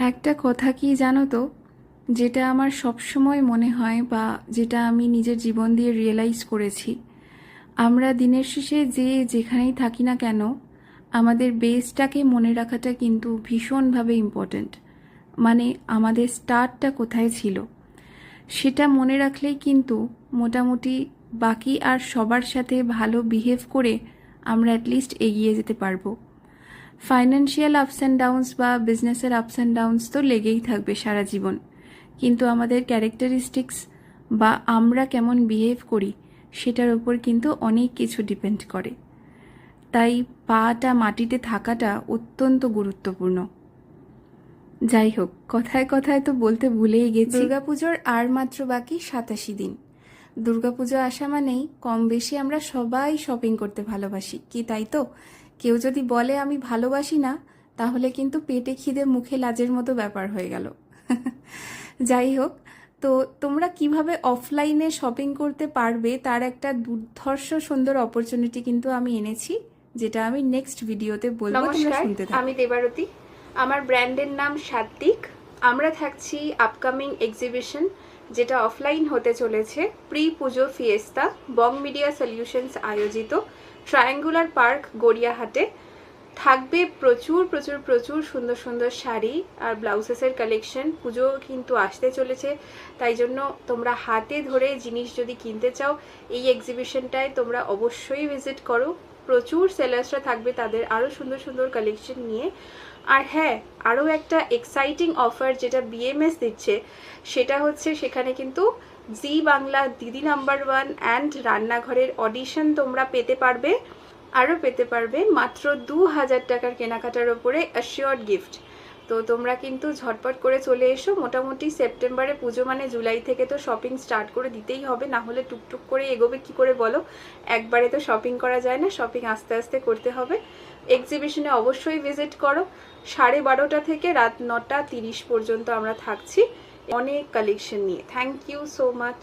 একটা কথা কি জানো তো, যেটা আমার সবসময় মনে হয় বা যেটা আমি নিজের জীবন দিয়ে রিয়েলাইজ করেছি, আমরা দিনের শেষে যে যেখানেই থাকি না কেন, আমাদের বেসটাকে মনে রাখাটা কিন্তু ভীষণভাবে ইম্পর্ট্যান্ট। মানে আমাদের স্টার্টটা কোথায় ছিল সেটা মনে রাখলেই কিন্তু মোটামুটি বাকি আর সবার সাথে ভালো বিহেভ করে আমরা অ্যাটলিস্ট এগিয়ে যেতে পারবো। ফাইন্যান্সিয়াল আপস অ্যান্ড ডাউনস বা বিজনেসের আপস অ্যান্ড ডাউনস তো লেগেই থাকবে সারা জীবন, কিন্তু আমাদের ক্যারেক্টারিস্টিক্স বা আমরা কেমন বিহেভ করি সেটার উপর কিন্তু অনেক কিছু ডিপেন্ড করে। তাই পাটা মাটিতে থাকাটা অত্যন্ত গুরুত্বপূর্ণ। যাই হোক, কথায় কথায় তো বলতে ভুলেই গেছি, দুর্গাপুজোর আর মাত্র বাকি 87 দিন। দুর্গাপুজো আসা মানেই কম বেশি আমরা সবাই শপিং করতে ভালোবাসি, কি তাই তো? কেউ যদি বলে আমি ভালোবাসি না, তাহলে কিন্তু পেটে খিদে মুখে লাজের মতো ব্যাপার হয়ে গেল। যাই হোক, তো তোমরা কিভাবে অফলাইনে শপিং করতে পারবে তার একটা দুর্ধর্ষ সুন্দর অপরচুনিটি কিন্তু আমি এনেছি, যেটা আমি নেক্সট ভিডিওতে বলবো। তোমরা শুনতে থাকো। আমি দেবারতী, আমার ব্র্যান্ডের নাম সাত্বিক। আমরা থাকছি আপকামিং এক্সিবিশন, যেটা অফলাইন হতে চলেছে প্রি পুজো ফিয়েস্তা বং মিডিয়া সলিউশনস আয়োজিত ট্রায়াঙ্গুলার পার্ক গড়িয়াহাটে। থাকবে প্রচুর প্রচুর প্রচুর সুন্দর সুন্দর শাড়ি আর ব্লাউজেসের কালেকশন। পুজো কিন্তু আসতে চলেছে, তাই জন্য তোমরা হাতে ধরে জিনিস যদি কিনতে চাও এই এক্সিবিশনটায় তোমরা অবশ্যই ভিজিট করো। প্রচুর সেলার্সরা থাকবে তাদের আরও সুন্দর সুন্দর কালেকশন নিয়ে। আর হ্যাঁ, আরও একটা এক্সাইটিং অফার যেটা বিএমএস দিচ্ছে, সেটা হচ্ছে সেখানে কিন্তু জি বাংলা দিদি নাম্বার 1 অ্যান্ড রান্নাঘরের অডিশন তোমরা পেতে পারবে। আরও পেতে পারবে মাত্র 2000 টাকার কেনাকাটার ওপরে অ্যাসিওর্ড গিফট। তো তোমরা কিন্তু ঝটপট করে চলে এসো। মোটামুটি সেপ্টেম্বরে পুজো মানে জুলাই থেকে তো শপিং স্টার্ট করে দিতেই হবে, না হলে টুকটুক করে এগোবে কি করে বলো? একবারে তো শপিং করা যায় না, শপিং আস্তে আস্তে করতে হবে। এক্সিবিশনে অবশ্যই ভিজিট করো। 12:30 থেকে রাত 9:30 পর্যন্ত আমরা থাকছি অনেক কালেকশন নিয়ে। Thank you so much.